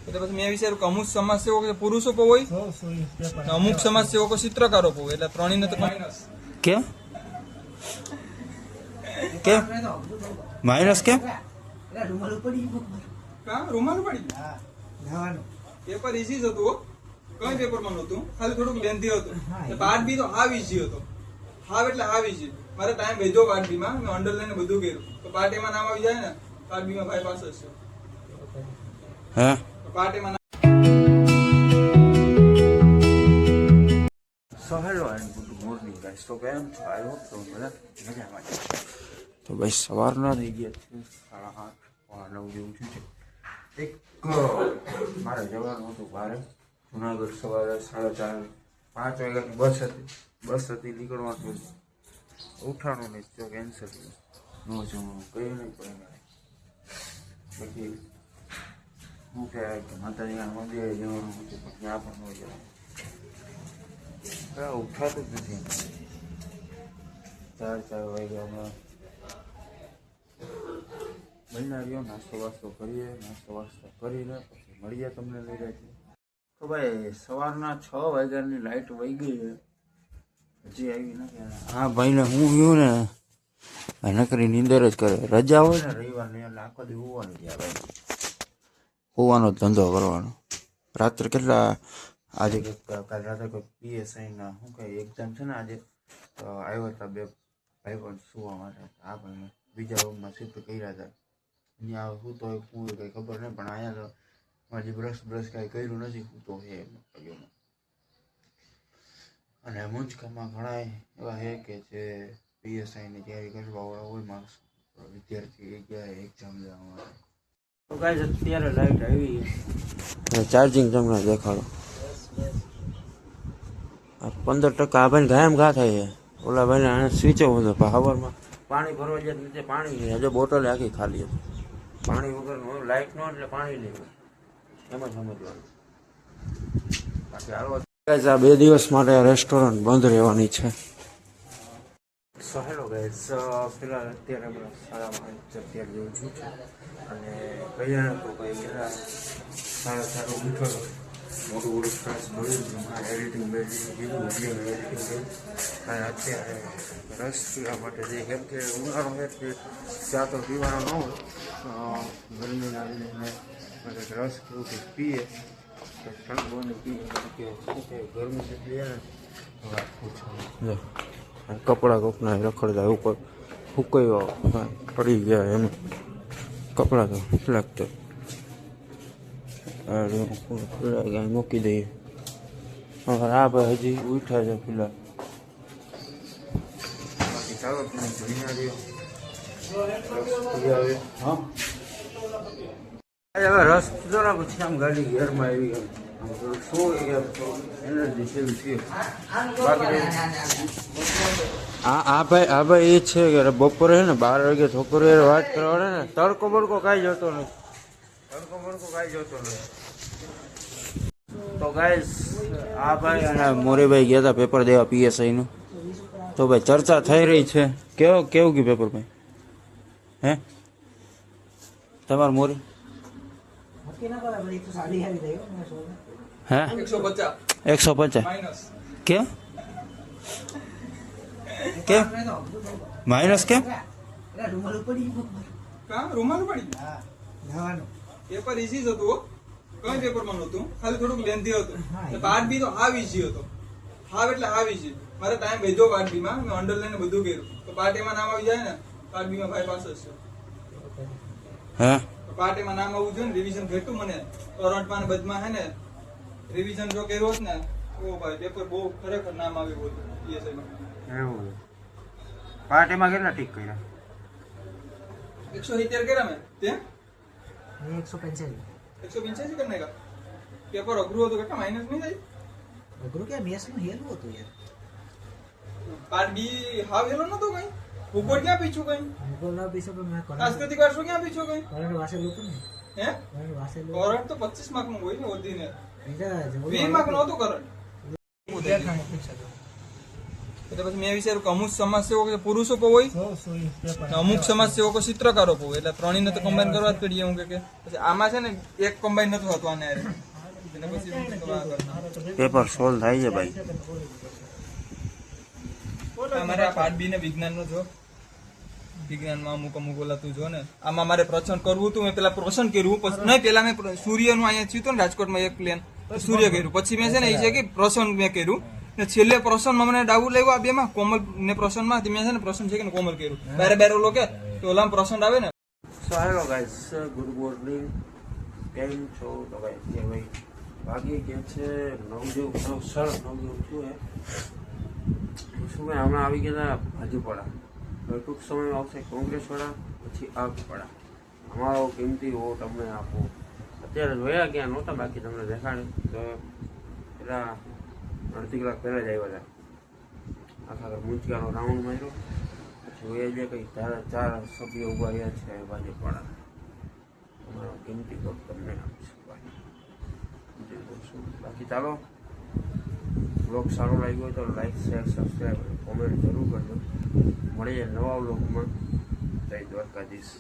એટલે પછી મેં વિચાર્યું કે અમુક સમાજ સેવકો પુરુષો પણ હોય, અમુક સમાજ સેવકો ચિત્રકારો પણ હોય, એટલે ત્રણેયને તો માઇનસ. કેમ કેમ માઇનસ કેમ? રૂમાલ પડી પેપર ઈઝી જ હતું, કઈ પેપરમાં નહોતું, ખાલી થોડુંક લેન્થી હતું. પાર્ટ બી તો હાવ ઈઝી હતો, હાવ એટલે હાવ ઈઝી. મારે ટાઈમ ભેજો પાર્ટ બી માં, મેં અંડરલાઈન બધું કર્યું, તો પાર્ટ એમાં નામ આવી જાય ને, પાર્ટ બી માં 5 પાસ જ છે. હા પાર્ટ એમાં so hello and good morning guys. તો કેમ છો? આઈ હોપ તો બધા મજામાં છે. તો ભાઈ સવારના થઈ ગયા છે 8:30 જેવું છે. એક મારે જવાનું હતું બહાર જુનાગઢ, સવારે 4:30 5 વાગ્યાની બસ હતી નીકળવાનું. ઉઠાણું નહીં તો કેન્સલ નો જવાનું કયું નહીં પડે. પછી શું કહેવાય કે માતાજીના મંદિરે જવાનું હતું, પણ ત્યાં પણ ન જવાનું, ઉઠાતું જ નથી. 4 વાગ્યામાં બનના રહ્યો, નાસ્તો વાસ્તો કરીએ, નાસ્તો વાસ્તો કરીને પછી મળીએ તમને લઈ રહ્યા છીએ. તો ભાઈ સવારના 6 વાગ્યાની લાઇટ વહી ગઈ છે, હજી આવી નથી. હા ભાઈને હું ગયું ને નકરી નીંદર જ કરે. રજા હોય ને રવિવારની એટલે આખો દી હોવાનું ત્યાં ભાઈ, હોવાનો ધંધો કરવાનો. રાત્રે કેટલા આજે કાલે રાત્રે કોઈ PSIના શું કહે એક્ઝામ છે ને આજે, તો આવ્યા હતા 2 ભાઈ પણ સુવા માટે. આ ભાઈને બીજા રૂમમાં શિફ્ટ કર્યા હતા, ત્યાં શું તો હું કંઈ ખબર નહીં, પણ અહીંયા તો મારી બ્રશ કાંઈ કર્યું નથી, હું તો હે એમ. અને મુંજકામાં ઘણા એવા છે કે જે PSIની તૈયારી કરવાવાળા હોય માણસ, વિદ્યાર્થી ગયા એક્ઝામ દેવા માટે. તો કાંઈ અત્યારે લાઇટ આવી, ચાર્જિંગ તમને દેખાડો. 15% આ ભાઈને ગાયમ ઘા થાય છે. ઓલા ભાઈને સ્વિચ ઓફ હતો, હવારમાં પાણી ભરવા જાય નીચે પાણી નહીં, હજુ બોટલ આખી ખાલી હતી. પાણી વગર લાઇટ નો એટલે પાણી નહીં, એમ જ સમજવાનું. બાકી હાલો આ 2 દિવસ માટે રેસ્ટોરન્ટ બંધ રહેવાની છે. સો હેલો ગાઈઝ, ફિલહાલ અત્યારે આપણે 5:30 જેવું છું અને કહીએ તો કંઈ કેટલા સારું ઉઠો મોટું મોટું સ્ટ્રેસ મળ્યું એડિટિંગ કીધું વિડીયો એડિટિંગ કર્યું. અને અત્યારે રસ પીવા માટે જઈએ, કેમ કે ઉનાળો છે, ચા તો પીવાનો ન હોય, ગરમીના લીધે રસ કેવું કંઈક પીએ તો ઠંડુ પીએ કે શું કે ગરમી જેટલી ને વાત પૂછો. કપડાં કપના રખડતા ઉપર ફૂકાઈ પડી ગયા, એમ કપડાં તો લાગતા મૂકી દઈએ. આ ભાઈ હજી ઉઠ્યા છે ફિલહાલ. બાકી ચાલો તમે જોઈને હા હવે રસ પીધો ને પછી આમ ગાડી ઘરમાં આવી ગઈ, શું એનર્જી ફીલ થયું. બાકી આ ભાઈ એ છે કે બપોરે છે ને 12 વાગે છોકરીઓ વાત કરવાને ને તડકો બડકો કાંઈ જતો નથી, તો ગાઈસ આ ભાઈ અને મોરીભાઈ ગયા હતા પેપર દેવા PSIનું. તો ભાઈ ચર્ચા થઈ રહી છે. કેવું ગયું પેપર ભાઈ? હે તમારું મોરી? હે 150 કેમ માઇનસ કેમ? રૂમાલ પડી પેપર ઈઝી જ હતું, કઈ પેપરમાં નહોતું, ખાલી થોડુંક લેન્થી હતું. પાર્ટ બી તો હાવ ઈઝી હતો, હાવ એટલે હાવ ઈઝી. મારે ટાઈમ ભેજો પાર્ટ બી માં, મેં અંડરલાઈન બધું કર્યું, તો પાર્ટ એમાં નામ આવી જાય ને, પાર્ટ બી માં 5 પાસ જ છે. હે પાર્ટ એમાં નામ આવવું જોઈએ ને, રિવિઝન ઘટતું મને કરંટમાં ને બધમાં હે ને રિવિઝન જો કર્યો હોત ને, ઓ ભાઈ પેપર બહુ ખરેખર નામ આવ્યું હતું PSI માં. એવું પાર્ટ એમાં કેટલા ટીક કર્યા? 170 કર્યા મેં. તે 185 કરી નાખ્યા. પેપર અઘરું હતું, કેટલા માઇનસ નહીં થાય? અઘરું કે મેસ નું હેલું હતું યાર. પાર્ટ બી હાવ હેલો નતો કઈ. ભૂગોળ ક્યાં પીછું કઈ? ભૂગોળ ના પીછો પણ મેં સાંસ્કૃતિક વારસો ક્યાં પીછું કઈ? કરંટ વાસેલું હતું ને. હે કરંટ વાસેલું. કરંટ તો 25 માર્ક નું હોય ને વધીને. બીજા 20 માર્ક નું હતું કરંટ. એટલે પછી મેં વિચાર્યું કે અમુક સમાજસેવકો કે પુરુષો પણ હોય ને અમુક સમાજસેવકો ચિત્રકારો પણ હોય, એટલે ત્રણેયને તો કમ્બાઈન કરવા જ પડીએ. હું કે પછી આમાં છે ને એક કમ્બાઈન નતું થતું આને હારે. એટલે પછી મેં કીધું આ કર નાખું. પેપર સોલ્વ થાય છે ભાઈ. અમારે આ પાર્ટ બી ને વિજ્ઞાન નો જો, વિજ્ઞાનમાં અમુક ઓલા તું જો ને, આમાં મારે પ્રસન્ન કરવું હતું. મેં પેલા પ્રસન્ન કર્યું, પછી નહીં પેલા મેં સૂર્યનું અહીંયા થયું હતું ને રાજકોટમાં એક પ્લેન, સૂર્ય કર્યું. પછી મેં છે ને એ છે કે પ્રસન્ન મેં કર્યું ને છેલ્લે પ્રસન્નમાં મને ડાઉટ લાગ્યો આ બેમાં, કોમલ ને પ્રસન્નમાં. મેં છે ને પ્રસન્ન છે કે કોમલ કર્યું, બારે ઓલો કે તો ઓલામાં પ્રસન્ન આવે ને. So hello guys, good morning. કેમ છો? તો ભાઈ કે ભાઈ વાગી ગયા છે 9 જેવું, 9:30 જેવું થયું હે. શું ભાઈ હમણાં આવી ગયા હતા ભાજીપાડા. હવે ટૂંક સમયમાં આવશે કોંગ્રેસવાળા, પછી આપવાળા. અમારો કિંમતી વોટ અમને આપો. અત્યારે જોયા ક્યાં નહોતા, બાકી તમને દેખાડે તો પેલા અડધી કલાક પહેલાં જ આવ્યા હતા. આખા મૂંચકાનો રાઉન્ડ માર્યો, પછી એ જે કંઈ 4 સભ્યો ઉભા રહ્યા છે ભાજપવાળા. અમારો કિંમતી વોટ તમને આપશે ભાઈ. બીજું તો શું, બાકી ચાલો. બ્લોગ સારો લાગ્યો હોય તો લાઈક, શેર, સબસ્ક્રાઈબ, કોમેન્ટ જરૂર કરજો. મળીએ નવા બ્લોગમાં. જય દ્વારકાધીશ.